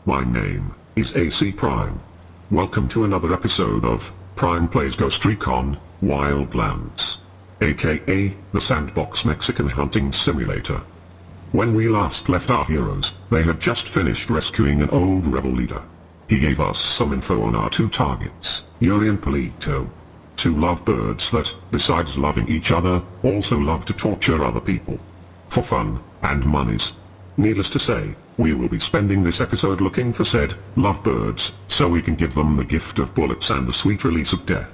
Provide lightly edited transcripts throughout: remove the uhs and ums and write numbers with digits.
My name is ACPrime. Welcome to another episode of Prime Plays Ghost Recon Wildlands, aka the Sandbox Mexican Hunting Simulator. When we last left our heroes, they had just finished rescuing an old rebel leader. He gave us some info on our two targets, Yuri and Polito, two lovebirds that, besides loving each other, also love to torture other people. For fun and monies. Needless to say, we will be spending this episode looking for said lovebirds, so we can give them the gift of bullets and the sweet release of death.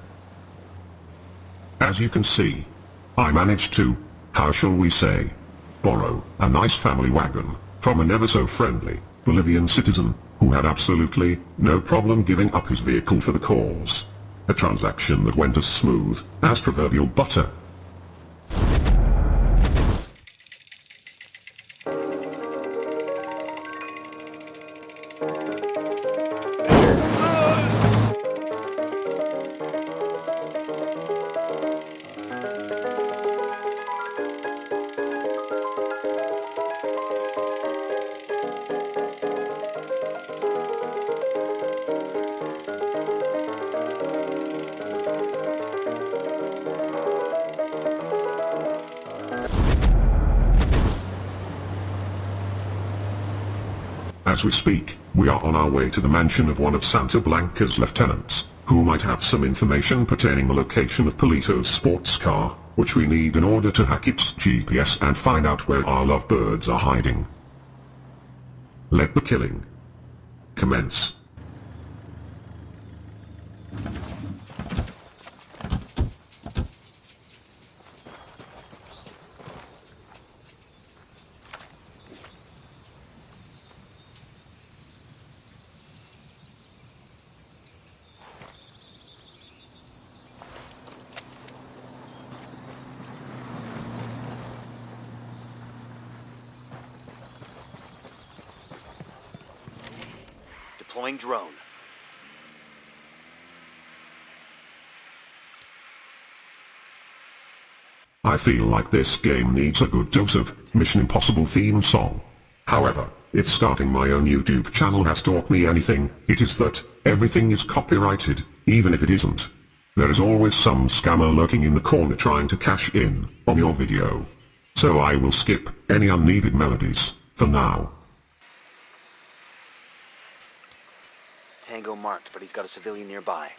As you can see, I managed to, how shall we say, borrow a nice family wagon from a never-so-friendly Bolivian citizen who had absolutely no problem giving up his vehicle for the cause. A transaction that went as smooth as proverbial butter. As we speak, we are on our way to the mansion of one of Santa Blanca's lieutenants, who might have some information pertaining the location of Polito's sports car, which we need in order to hack its GPS and find out where our lovebirds are hiding. Let the killing commence. Deploying drone. I feel like this game needs a good dose of Mission Impossible theme song. However, if starting my own YouTube channel has taught me anything, it is that everything is copyrighted, even if it isn't. There is always some scammer lurking in the corner trying to cash in on your video. So I will skip any unneeded melodies for now. Tango marked, but he's got a civilian nearby.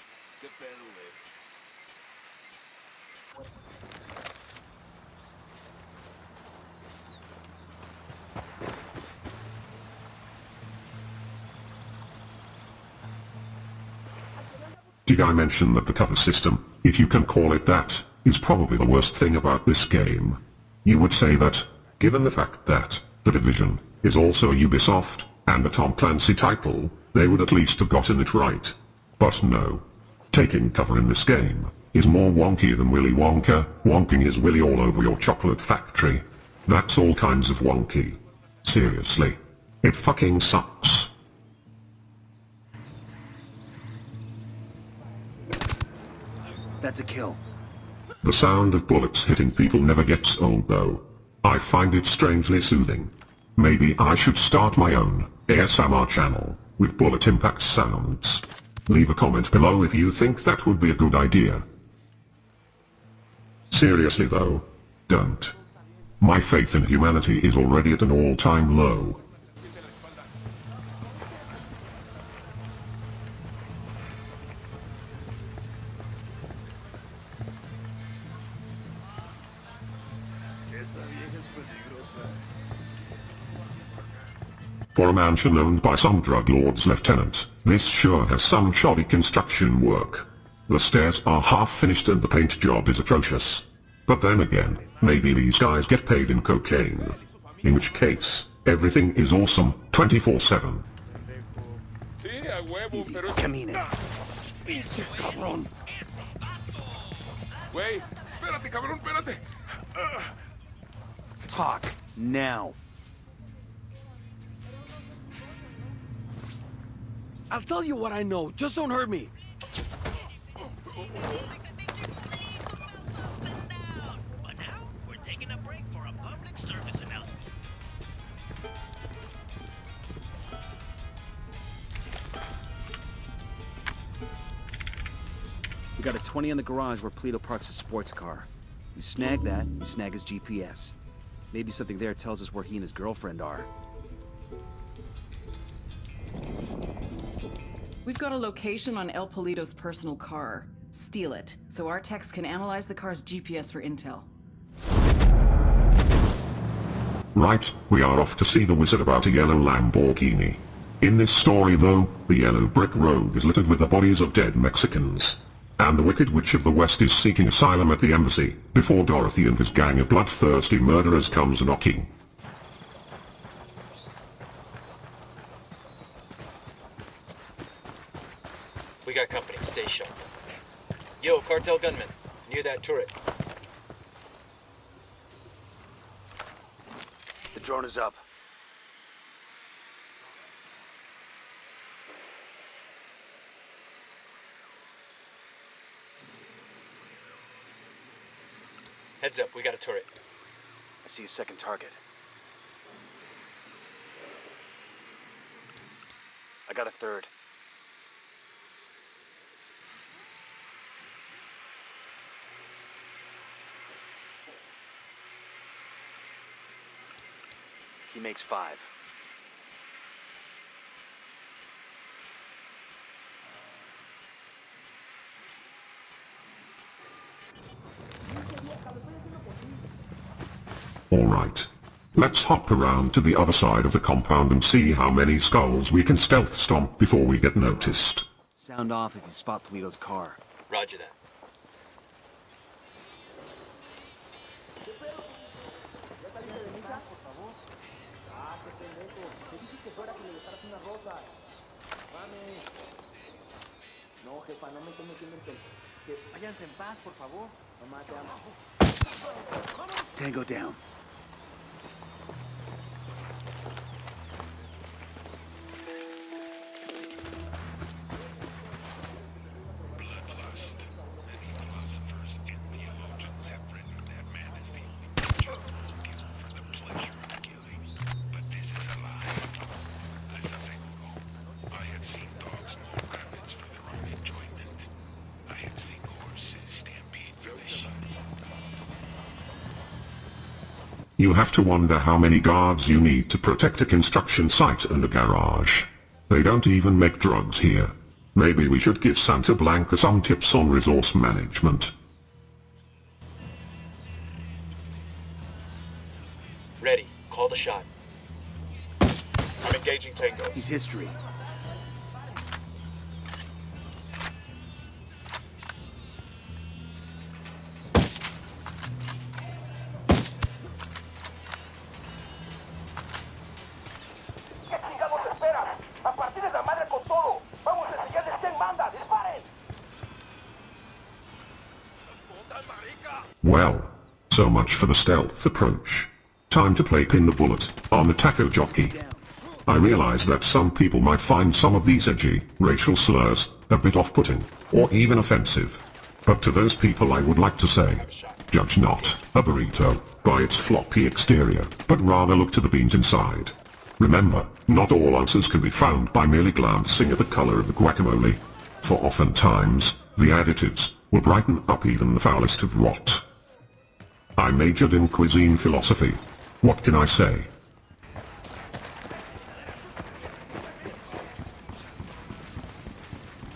Did I mention that the cover system, if you can call it that, is probably the worst thing about this game? You would say that, given the fact that The Division is also a Ubisoft and a Tom Clancy title, they would at least have gotten it right. But no. Taking cover in this game is more wonky than Willy Wonka wonking his willy all over your chocolate factory. That's all kinds of wonky. Seriously. It fucking sucks. That's a kill. The sound of bullets hitting people never gets old though. I find it strangely soothing. Maybe I should start my own ASMR channel with bullet impact sounds. Leave a comment below if you think that would be a good idea. Seriously though, don't. My faith in humanity is already at an all-time low. For a mansion owned by some drug lord's lieutenant, this sure has some shoddy construction work. The stairs are half finished and the paint job is atrocious. But then again, maybe these guys get paid in cocaine. In which case, everything is awesome 24/7. Easy, camine. ¡Pinche cabrón! Güey, espérate, cabrón, espérate. Talk now. I'll tell you what I know. Just don't hurt me. But now, we're taking a break for a public service announcement. We got a 20 in the garage where Polito parks his sports car. You snag that, you snag his GPS. Maybe something there tells us where he and his girlfriend are. We've got a location on El Polito's personal car. Steal it, so our techs can analyze the car's GPS for intel. Right, we are off to see the wizard about a yellow Lamborghini. In this story though, the yellow brick road is littered with the bodies of dead Mexicans. And the Wicked Witch of the West is seeking asylum at the embassy, before Dorothy and his gang of bloodthirsty murderers comes knocking. We got company, stay sharp. Yo, cartel gunman, near that turret. The drone is up. Heads up, we got a turret. I see a second target. I got a third. He makes 5. Alright. Let's hop around to the other side of the compound and see how many skulls we can stealth stomp before we get noticed. Sound off if you spot Polito's car. Roger that. Tango down. Bloodlust. Many philosophers and theologians have written that man is the only creature who will kill for the pleasure of killing. But this is a lie. Les aseguro. I have seen dogs maul rabbits for their own enjoyment. I have seen horses stampede for the sheep. You have to wonder how many guards you need to protect a construction site and a garage. They don't even make drugs here. Maybe we should give Santa Blanca some tips on resource management. Ready, call the shot. I'm engaging Tango. He's history. Well, so much for the stealth approach. Time to play pin the bullet on the taco jockey. I realize that some people might find some of these edgy, racial slurs a bit off-putting, or even offensive. But to those people I would like to say, judge not a burrito by its floppy exterior, but rather look to the beans inside. Remember, not all answers can be found by merely glancing at the color of the guacamole, for oftentimes, the additives will brighten up even the foulest of rot. I majored in cuisine philosophy. What can I say?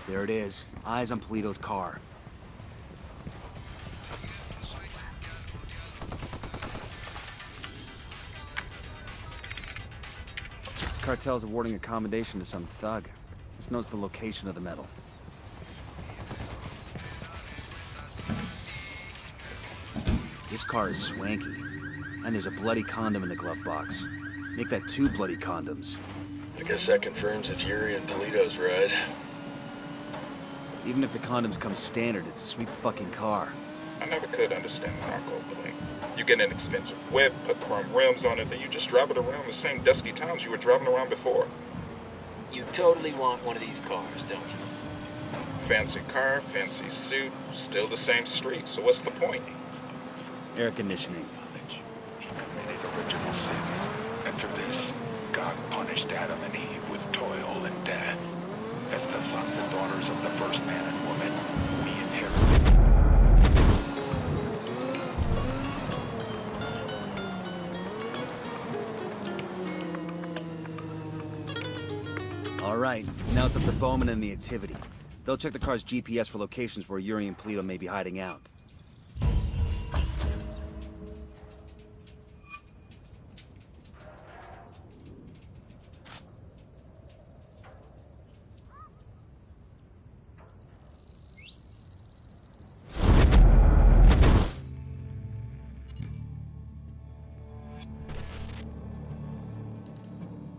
There it is. Eyes on Polito's car. Cartel's awarding accommodation to some thug. This knows the location of the metal. This car is swanky. And there's a bloody condom in the glove box. Make that 2 bloody condoms. I guess that confirms it's Yuri and Polito's ride. Even if the condoms come standard, it's a sweet fucking car. I never could understand narco bling. You get an expensive whip, put chrome rims on it, then you just drive it around the same dusty towns you were driving around before. You totally want one of these cars, don't you? Fancy car, fancy suit, still the same street, so what's the point? Air conditioning. He committed original sin, and for this, God punished Adam and Eve with toil and death. As the sons and daughters of the first man and woman, we inherit Now it's up to Bowman and the activity. They'll check the car's GPS for locations where Yuri and Polito may be hiding out.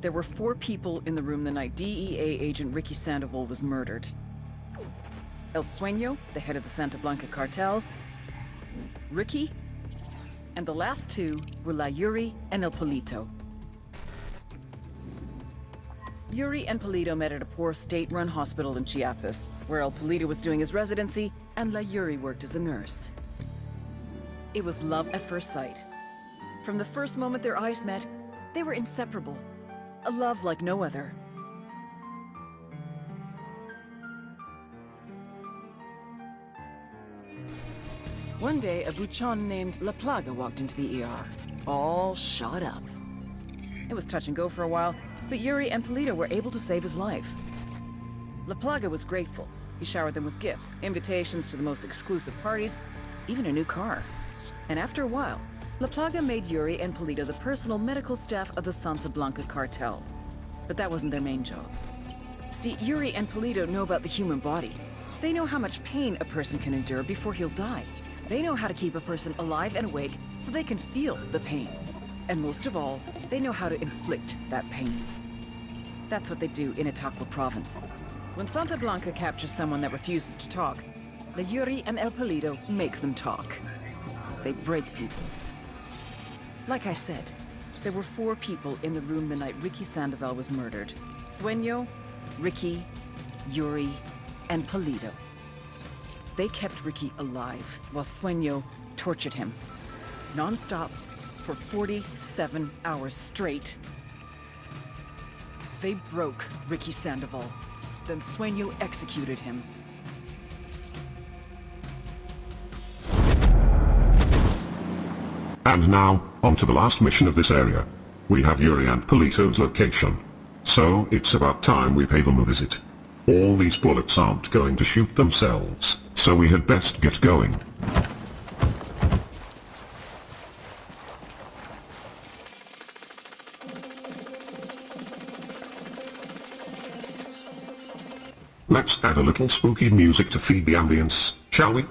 There were 4 people in the room the night DEA agent Ricky Sandoval was murdered. El Sueño, the head of the Santa Blanca cartel, Ricky, and the last 2 were Yuri and El Polito. Yuri and Polito met at a poor state-run hospital in Chiapas, where El Polito was doing his residency and Yuri worked as a nurse. It was love at first sight. From the first moment their eyes met, they were inseparable. A love like no other. One day, a buchon named La Plaga walked into the ER, all shot up. It was touch and go for a while, but Yuri and Polito were able to save his life. La Plaga was grateful. He showered them with gifts, invitations to the most exclusive parties, even a new car. And after a while, La Plaga made Yuri and Polito the personal medical staff of the Santa Blanca cartel. But that wasn't their main job. See, Yuri and Polito know about the human body. They know how much pain a person can endure before he'll die. They know how to keep a person alive and awake so they can feel the pain. And most of all, they know how to inflict that pain. That's what they do in Itaqua province. When Santa Blanca captures someone that refuses to talk, Yuri and El Polito make them talk. They break people. Like I said, there were 4 people in the room the night Ricky Sandoval was murdered. Sueño, Ricky, Yuri, and Polito. They kept Ricky alive while Sueño tortured him. Non-stop for 47 hours straight. They broke Ricky Sandoval. Then Sueño executed him. And now, on to the last mission of this area. We have Yuri and Polito's location. So, it's about time we pay them a visit. All these bullets aren't going to shoot themselves, so we had best get going. Let's add a little spooky music to feed the ambience, shall we?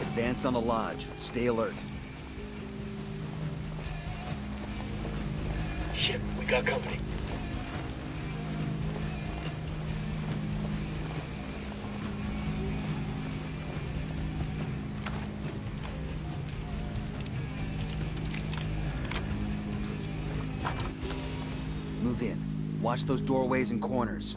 Advance on the lodge. Stay alert. Shit, we got company. Move in. Watch those doorways and corners.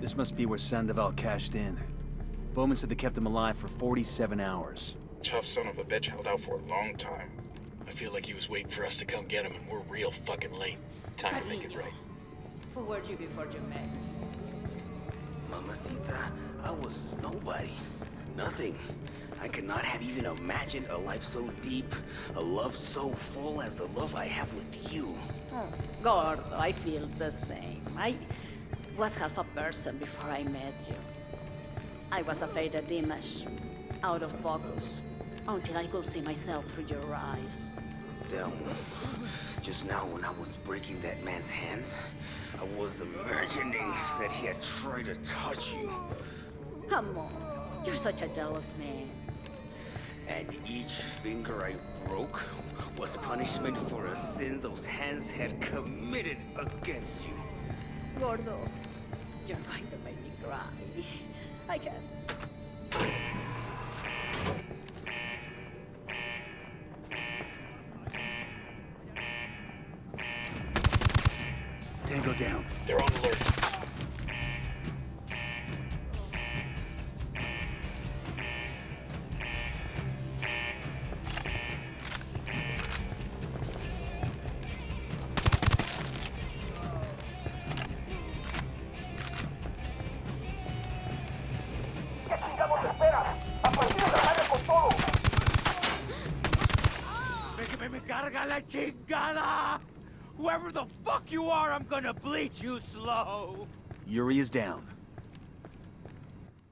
This must be where Sandoval cashed in. Bowman said they kept him alive for 47 hours. Tough son of a bitch held out for a long time. I feel like he was waiting for us to come get him, and we're real fucking late. Time to make it right. Who were you before you met? Mamacita, I was nobody. Nothing. I could not have even imagined a life so deep, a love so full as the love I have with you. Oh, Gordo, I feel the same. I was half a person before I met you. I was a faded image, out of focus, until I could see myself through your eyes. Del, just now when I was breaking that man's hands, I was imagining that he had tried to touch you. Amor, you're such a jealous man. And each finger I broke was punishment for a sin those hands had committed against you. Gordo, you're going to make me cry. I can't. Tango down. They're on carga la chingada! Whoever the fuck you are, I'm gonna bleach you slow! Yuri is down.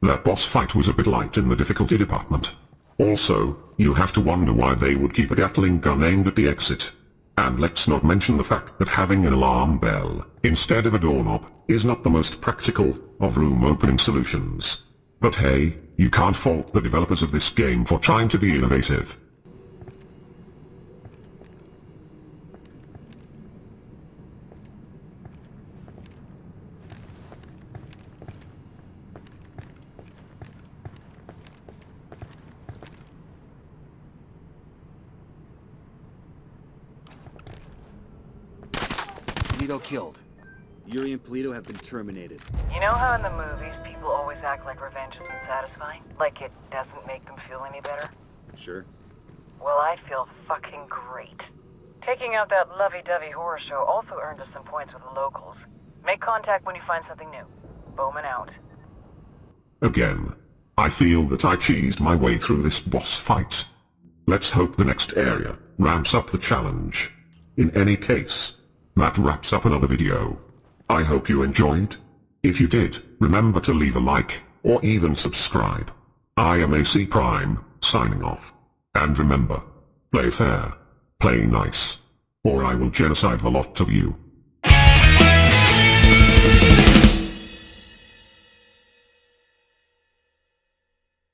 That boss fight was a bit light in the difficulty department. Also, you have to wonder why they would keep a Gatling gun aimed at the exit. And let's not mention the fact that having an alarm bell instead of a doorknob is not the most practical of room opening solutions. But hey, you can't fault the developers of this game for trying to be innovative. Polito killed. Yuri and Polito have been terminated. You know how in the movies people always act like revenge isn't satisfying? Like it doesn't make them feel any better? Sure. Well, I feel fucking great. Taking out that lovey-dovey horror show also earned us some points with the locals. Make contact when you find something new. Bowman out. Again, I feel that I cheesed my way through this boss fight. Let's hope the next area ramps up the challenge. In any case, that wraps up another video. I hope you enjoyed. If you did, remember to leave a like, or even subscribe. I am ACPrime, signing off. And remember, play fair, play nice, or I will genocide the lot of you.